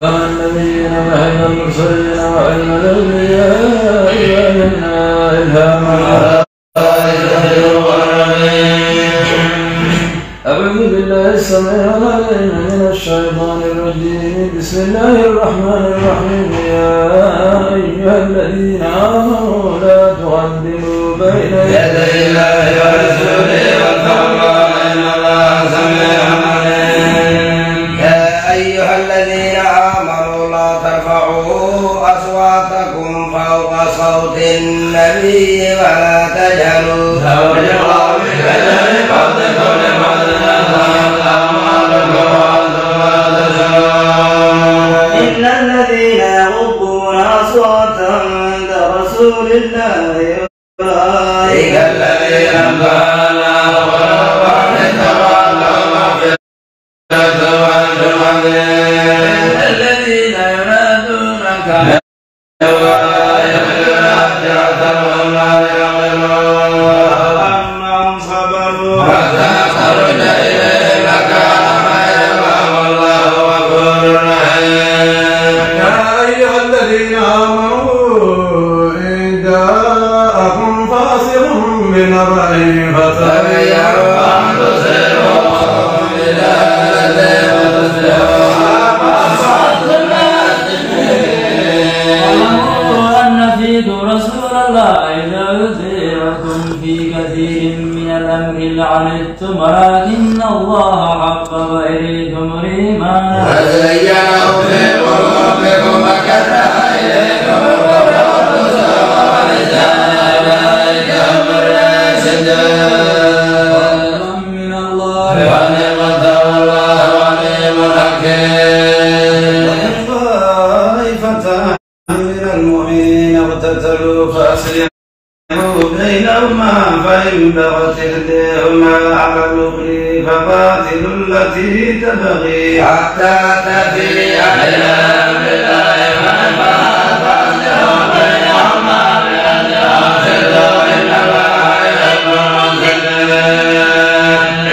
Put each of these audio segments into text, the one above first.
النبيين وأهل المرسلين وعلم الأولياء ومنا إلهاما أعوذ بالله السميع العليم من الشيطان الرجيم بسم الله الرحمن الرحيم يا أيها الذين آمنوا لا تقدموا بين يدي الله ورسوله واتقوا الله إن الله سميع عليم يا أيها الذين آمنوا لا ترفعوا أصواتكم فوق صوت النبي ولا تجهروا له بالقول كجهر بعضكم لبعض إن الذين يغضون أصواتهم عند رسول الله أولئك الذين امتحن الله ورحمة الذين ينادونك أنهم صبروا حتى خرج إليك كان يرحم الله غفور رحيم. يا أيها الذين آمنوا إن جاءكم فاسق بنبأ فتبينوا أن تصيبوا رسول الله إذا يطيعكم في كثير من الأمر لعنتم ولكن الله حبب إليكم الإيمان وزينه في قلوبكم وكره إليكم الكفر والفسوق والعصيان أولئك هم الراشدون من الله ونعمة والله عليم حكيم. وإن طائفتان من المؤمنين اقتتلوا فأصلحوا بينهما فإن بغت إحداهما على الأخرى فقاتلوا التي تبغي حتى تفيء إلى أمر الله فإن فاءت فأصلحوا بينهما بالعدل وأقسطوا إن الله يحب المقسطين.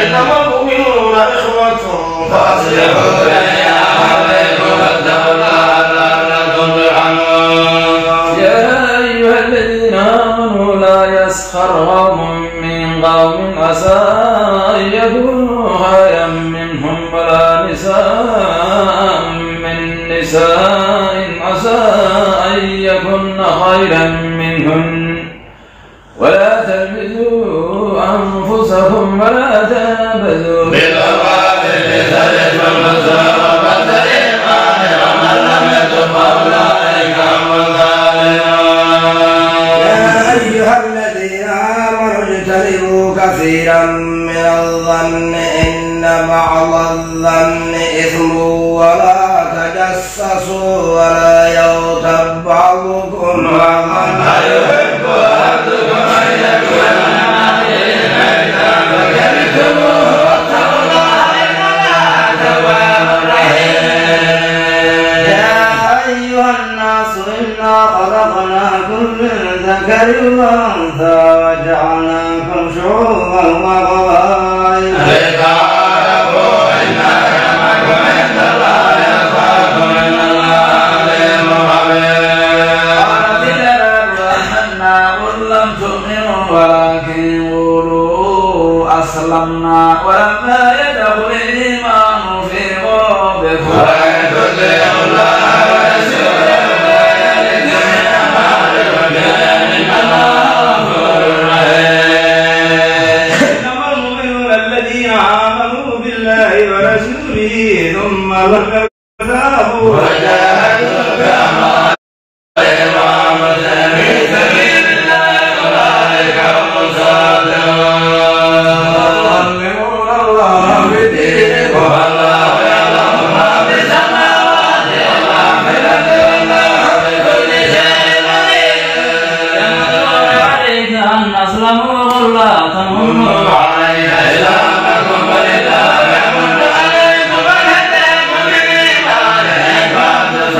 إنما المؤمنون إخوة فأصلحوا بين أخويكم واتقوا الله لعلكم ترحمون. يا أيها الذين آمنوا لا يسخر قوم من قوم عسى أن يكونوا خيرا منهم ولا نساء من نساء عسى أن يكن خيرا منهن ولا تلمزوا أنفسكم ولا تنابزوا بالألقاب بثلث والمسار والتريقان ومن لم يتب فأولئك هم الظالمون. يا أيها الذين آمنوا اجتنبوا كثيرا من الظن إن بعض الظن إثم ولا تجسسوا ولا يغتب بعضكم بعضا أيحب أحدكم أن يكون خلقناكم من ذكر وأنثى وجعلناكم شعوبا وقبائل لتعارفوا إن أكرمكم عند الله أتقاكم إن الله عليم خبير. قالت العرب آمنا قل لم تؤمنوا ولكن قولوا أسلمنا ولما يدخل الإيمان في قلوبكم وإن تطيعوا الله ثم لم يرتابوا وجاهدوا بأموالهم وأنفسهم في سبيل الله أولئك هم الصادقون. يعلمون الله بدينكم والله يعلم ما في السماوات وما في الأرض والله بكل شيء عليم. يمنون عليك أن أسلموا قل لا تمنوا علي إسلامكم بل الله يمن عليكم أن هداكم للإيمان إن كنتم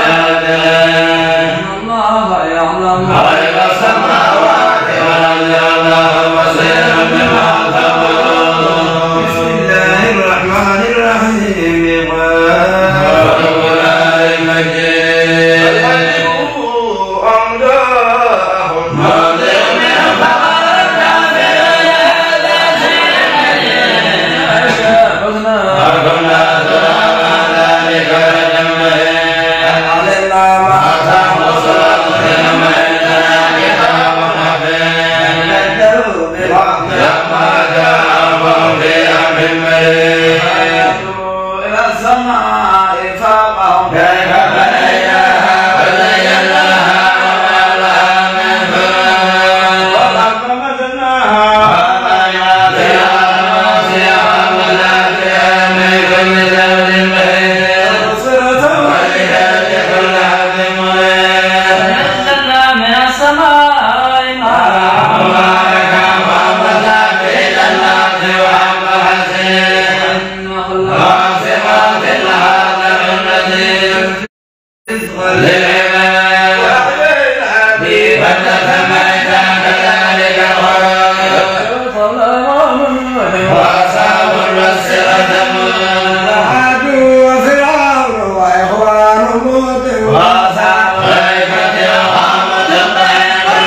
للعباد وتتميت كذلك وأصحاب الرس ختموا عاد وفرعون وإخوان لوط وأصحاب الأيكة وقامت الطير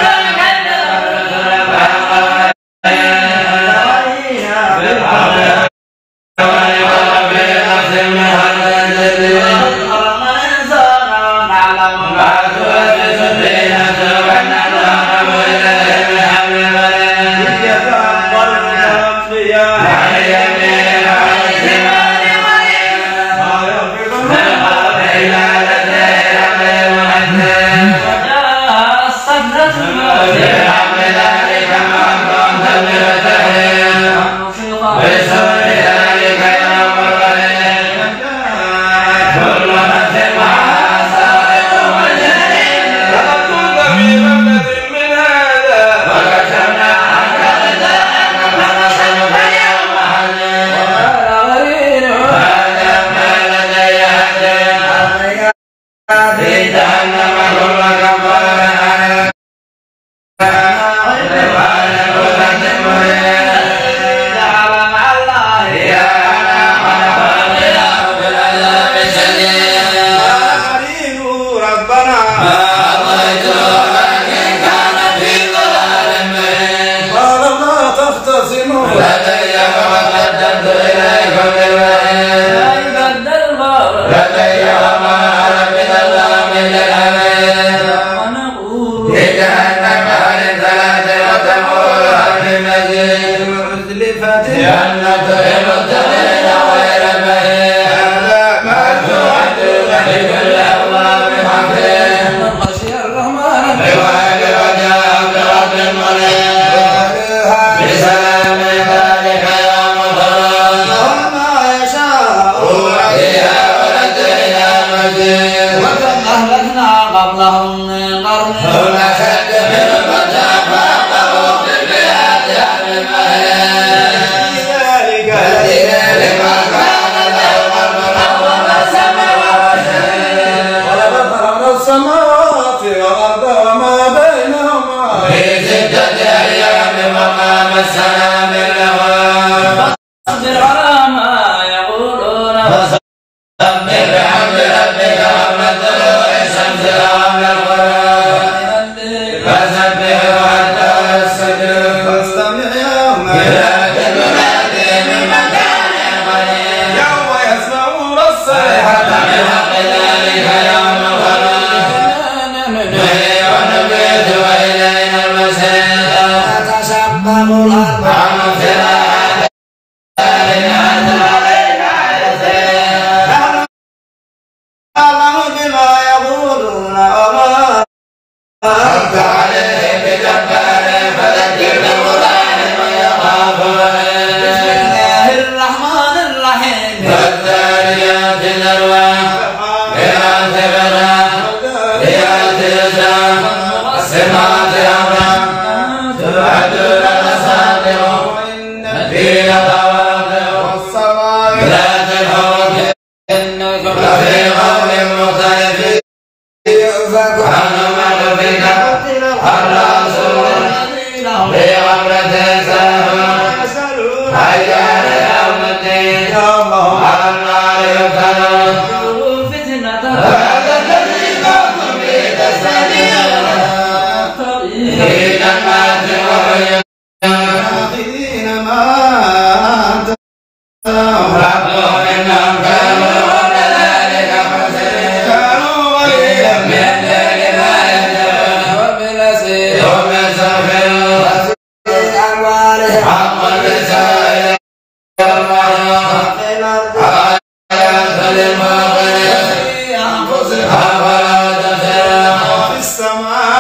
السماء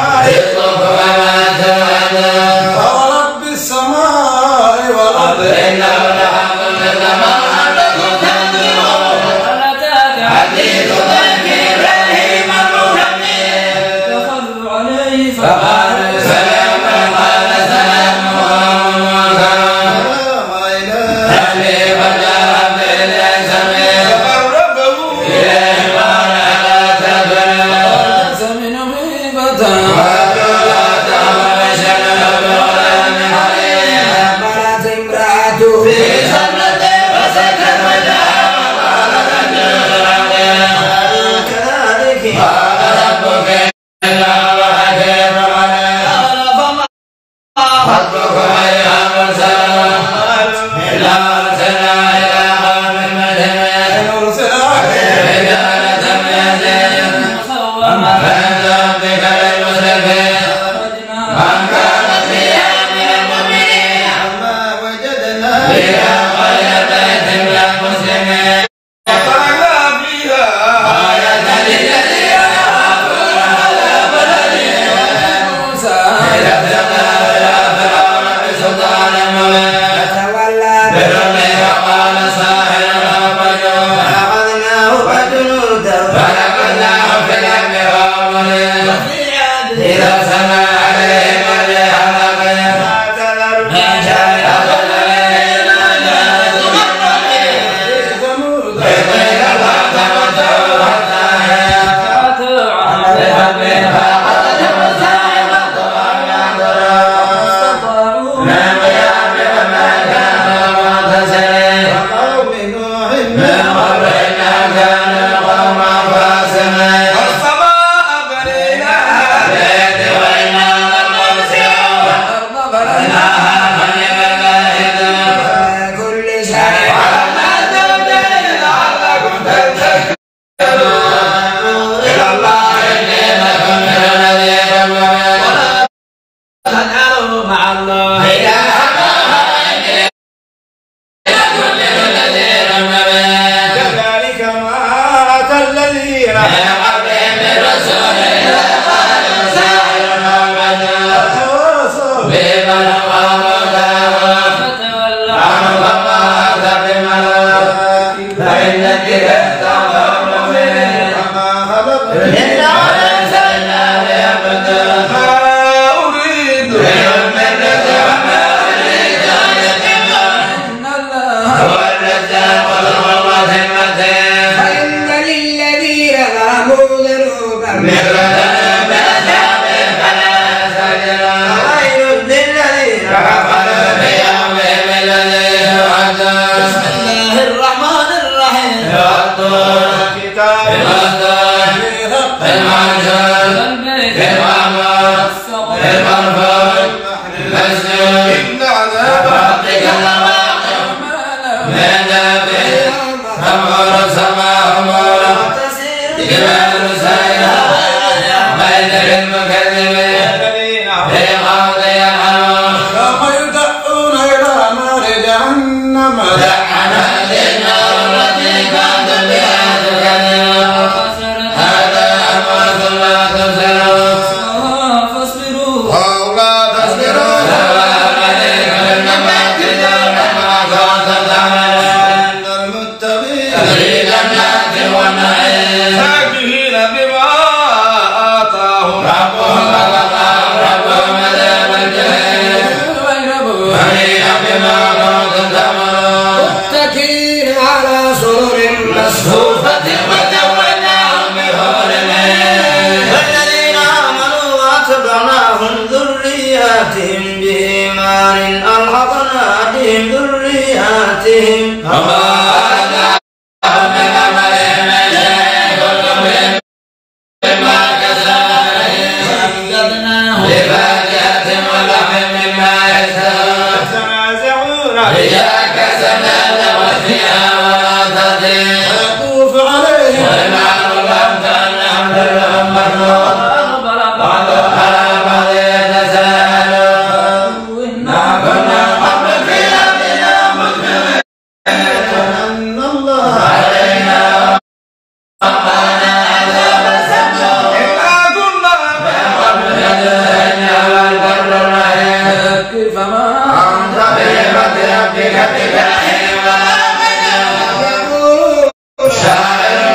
شاعر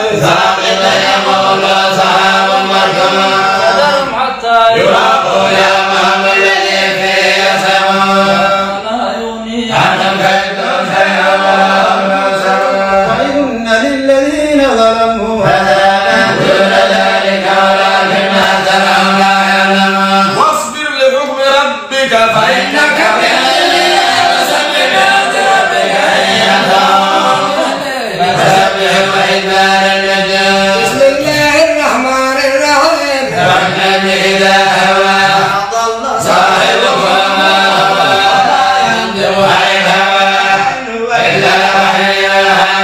ساقط يقول صحاب مركب فذرهم حتى يراقوا يومهم الذي فيه يسمون لا يغني عنهم كيدهم شيئا وهم ينصرون وإن للذين ظلموا عذابا دون ذلك ولكن أكثرهم لا يعلمون واصبر لحكم ربك فإنك بأعيننا فسبح بحمد ربك حين تقوم فسبح وإدبار النجوم بسم الله الرحمن الرحيم والنجم إذا هوى صاحبكم ما هوى ينطق عن الهوى إلا وحي يوحى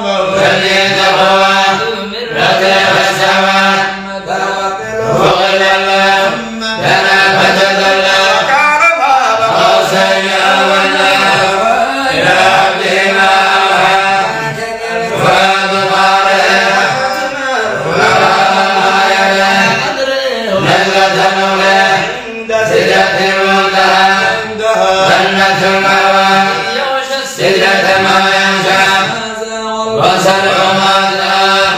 فالذي تقوى رتب السماء فوق الله دنا فتدلى قوسين أو النار إلى عبده ما أوحى فؤاد طارق نزلة أولى سدرة المنتهى جنة المأوى سدرة ما ينشأ وصدق ما زال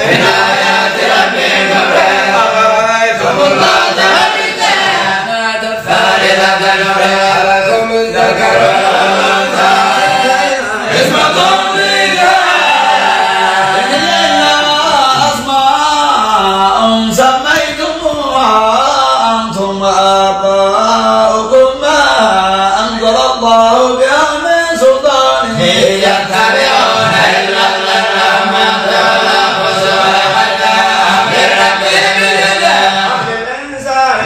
من آيات ربهم أفرأيتم اللات الثالثة الأخرى لكم الذكر والأنثى اسمكم أسماء سميتموها أنتم وآباؤكم ما أنزل الله بها من سلطان يتبعون إلا الظن وما تولى خسوة حتى أمر ربهم بالهدى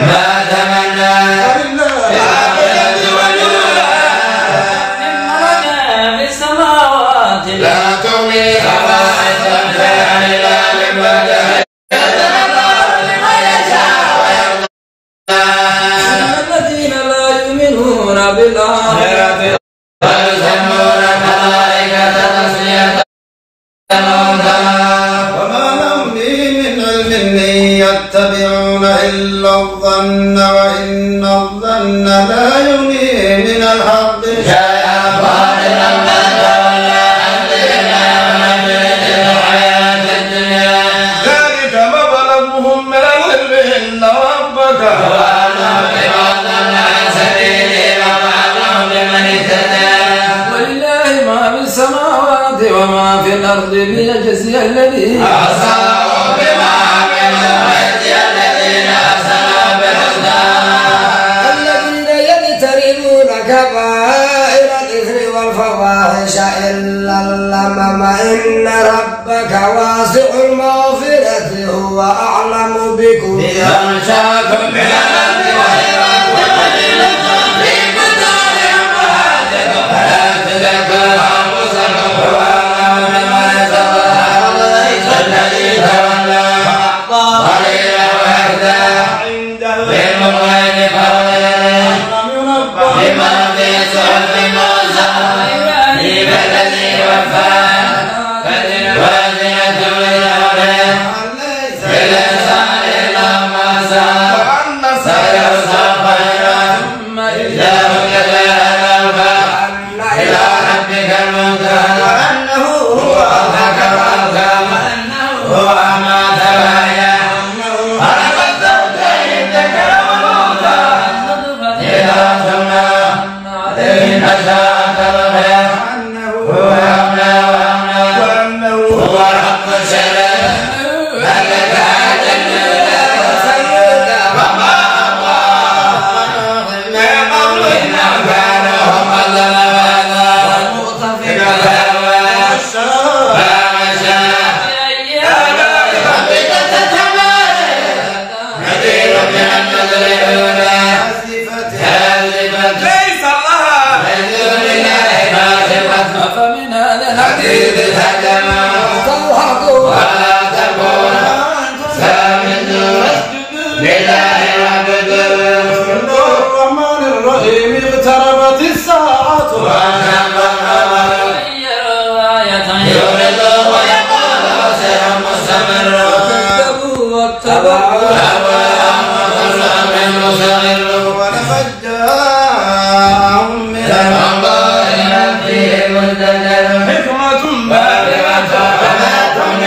ما تمنى الآخرة والأولى إن لك في السماوات لا تغني خفائفهم شيئا إلا من بعد أن يأذن الله لمن يشاء ويرضى الذين لا يؤمنون بالآخرة ويسمون الملائكة تسمية الأنثى وما لهم به من علم إن يتبعون إلا الظن وإن الظن لا يغني من الحق شيئا فاضلا ما تولى عن ذكر الله ويريد الحياة الدنيا ذلك مبلغهم من العلم إن ربك وأنهم بما ضل عن سبيله وأنهم بمن اهتدى ولله ما في السماوات وما في الأرض ليجزي الذين أصابوا بما عملوا ويجزي الذين أحسنوا بالحسنى الذين يجتنبون كبائر الإثم والفواحش إلا اللمم إن ربك واسع المغفرة هو أعلم بكم يغشاكم بالأمن ويراكم قليلة في بطون أمهاتكم فلا تزكوا أنفسكم هو أعلم بمن اتقى الذي تولى قليلا ويهدى علم الغيب فهو يرى بما في صحف موسى إبراهيم الذي وفى وزنة بالأولى بالإنسان إلا ما سعى سيرزق خيرا إذا وجد الألفا إلى ربك المنتهى وأنه هو أضحك وأبكى هو أمات وأحيا خلق الزوجين الذكر والأنثى إذا ثم عليه نشأة الخير هو أمنى وأمنى هو رب الشرع ملك أجل وما أمضى من قبل إنهم كانوا هم الظلماء والمؤتفكة فغشى ربك تتمارى نذير من النذر الأولى كاذبة ليس لها من دون الله كاذبة فمن هذا حديث الهدم ولا تكون سامدون لله وعبدون الرحمن الرحيم اقتربت الساعة وأنهم القمر يولد ويقول سر مستمر كذبوا واتبعوا أولهم وكل أمر مستقر ولقد جاءهم من الله فيه مزدجر حكمة بالغة وما تغني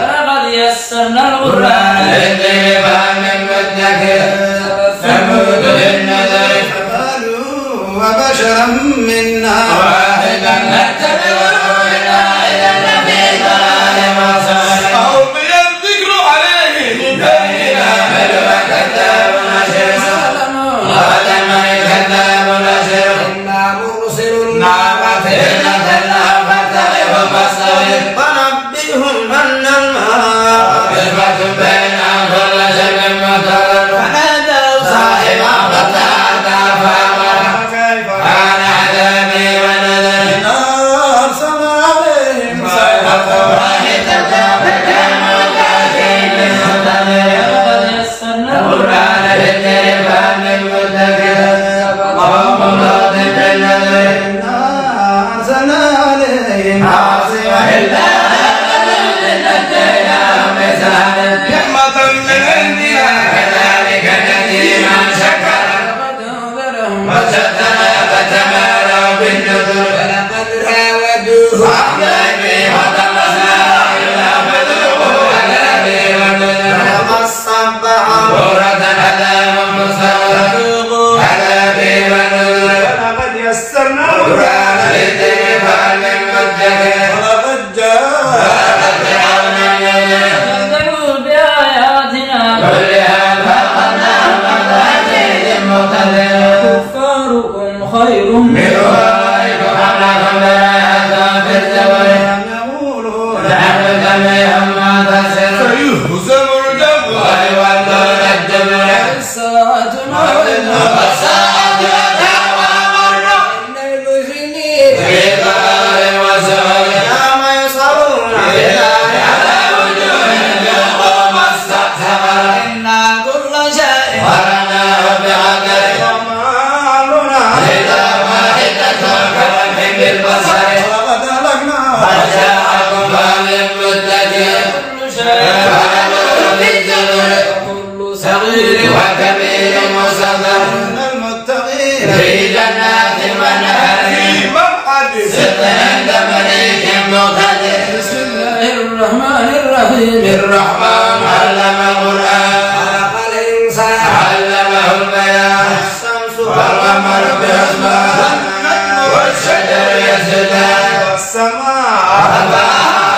ولقد يسرنا القرآن للذكر فهل من مدكر ثمود للنذر وبشرا منا واحدا نتبعه إلى الذي ضلال وصل قوم الذكر عليه مبينا بل وكذاب نشر قال من كذاب نشر إنا مرسل نعمة فتنة فارتقب فاصطبر ونبئهم أن الماء قسمة بينهم كل شيء مقدر فنادوا صاحبا فتعاطى فأمر كان عذابي ونذر أرسلنا عليهم صيحة واحدة فكانوا كهشيم المنتظر ولقد يسرنا القرآن للذكر فهل من مدكر قوم لوط بالنذر أرسلنا عليهم عاصمة إلا نجيناهم بسهل نعمة من عندنا كذلك نجزي من شكر وشدنا فتماروا بالنذر ولقد راودوه عن ذنبي وطمسنا إلا فذوقوا عذابي ونذر بورة عذاب مصور عذابي ونذر ولقد يسرنا القرآن للذكر فهل من مدكر ولقد جاء فرعون النذر كذبوا بآياتنا كلها فأخذناهم أخذ عزيز مقتدر كفاركم خير من أولئكم أم لكم براءة في الزبر يقولون نحن جميع منتصر سيهزم الجمع ويولون الدبر الساعة موعدهم والساعة أتى وأمر إن المجرمين في ضلال وسعر يوم يصبرون بالله على وجوههم يلقوا مستقسمر إنا كل شيء خلقناه بقدر ومالنا إذا واحدة كلمح بالبصر ولقد هلكنا وجاءكم فهل مدكر كل شيء فعلوا في الزبر وكل صغير وكبير مصغر إن المتقين في جنات ونهر في مقعد صدق عند مليك مقتدر بسم الله الرحمن الرحيم الرحمن علم القرآن خلق الإنسان علمه البيان الشمس والقمر بحسبان والشجر يسجدان والسماء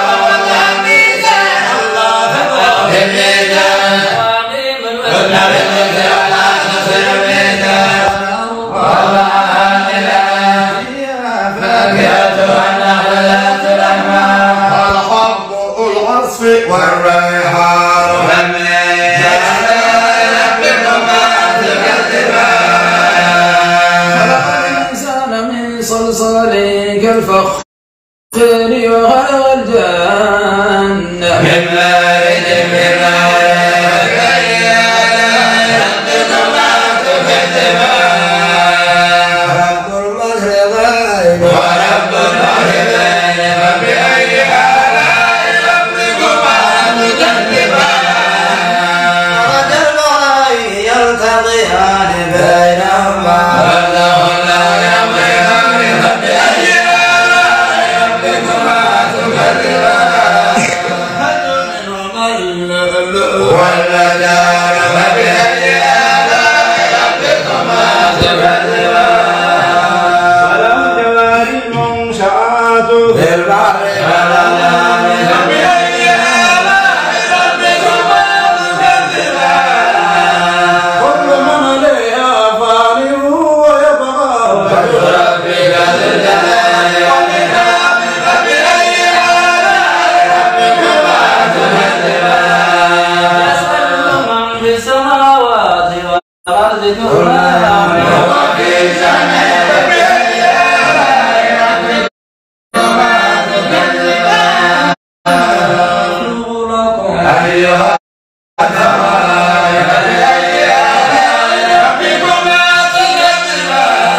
ووضع الميزان بالميزان وأقيم قلنا الوزن بالمثل ولا تصل الميزان ووضعها ميزان فاكهة والنخل ذات الأكمام الحب العصف والريحان ربكما تكذبان خلق الإنسان من صلصال كالفخار وخلق الجن من مارد من نار فأي آلاء ربكما تكذبان رب المشرقين ورب المغربين فبأي آلاء ربكما تكذبان مرج البحرين يلتقيان بينهما والله لا يمضيان فبأي آلاء ربكما تكذبان منهما اللؤلؤ والمدار فبأي آلاء ربكما تكذبان وله جوار المنشآت في البحر كالأعلام فبأي آلاء ربكما تكذبان كل من عليها فان ويبقى وجه ربك ذي الجلال والإكرام فبأي آلاء ربكما تكذبان يسأل من في السماوات والأرض كل وهو في سمع فبأي آلاء ربكما تكذبان لكم أيها الثرى فبأي آلاء ربكما تكذبان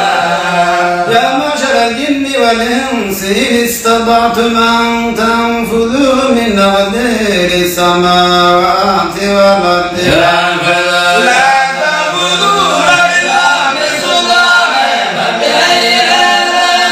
يا معشر الجن والإنس إن استطعتم أن تنفذوا من أقدار السماوات والأرض لا تنفذون إلا بسلطان فبأي آلاء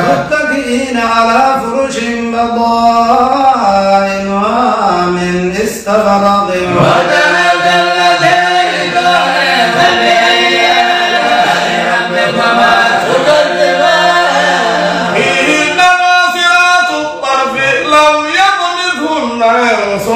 متكئين على فرش بضائنها من استبرق فيهن قاصرات الطرف لم يطمثهن انس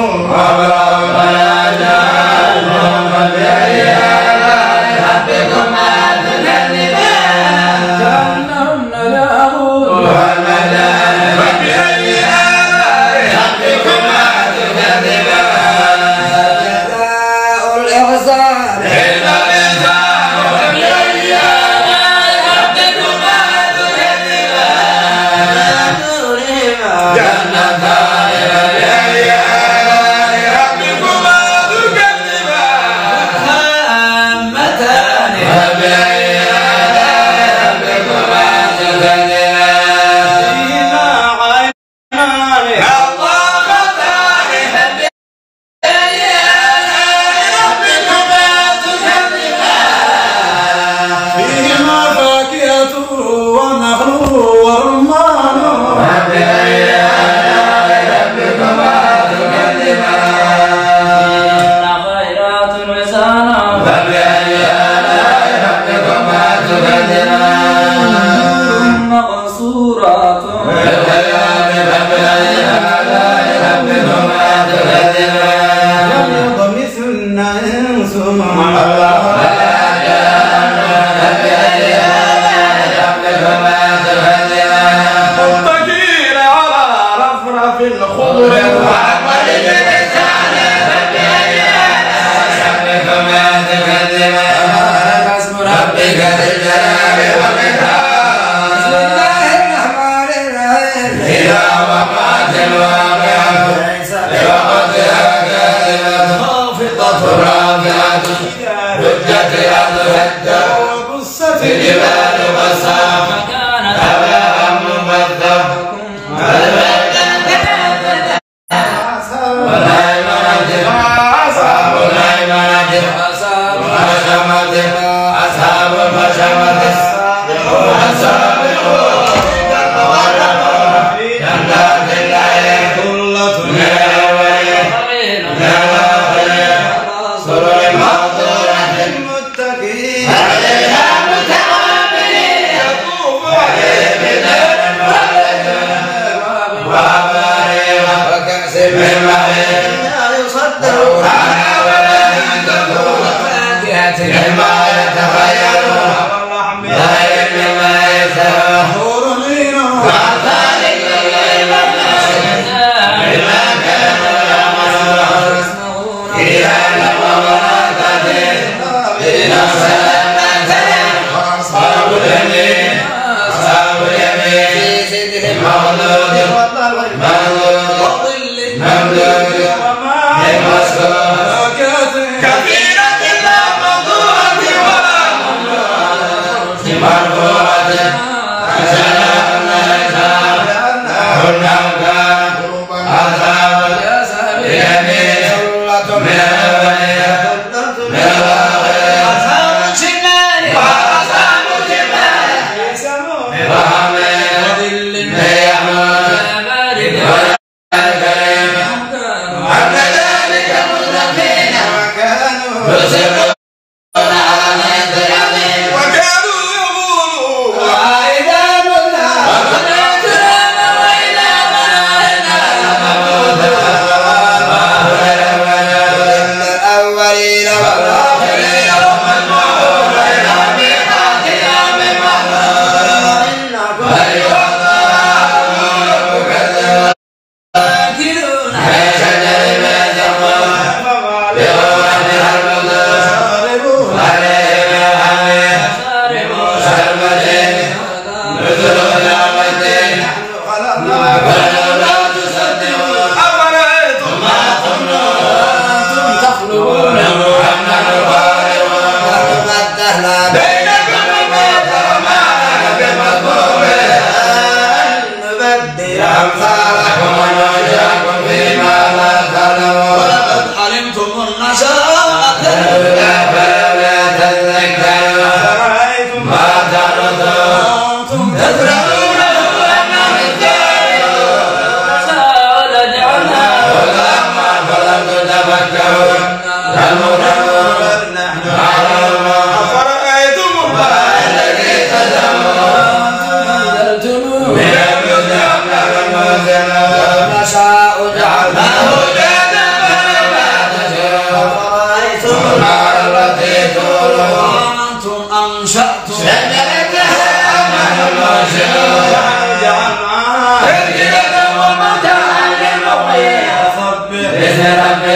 لا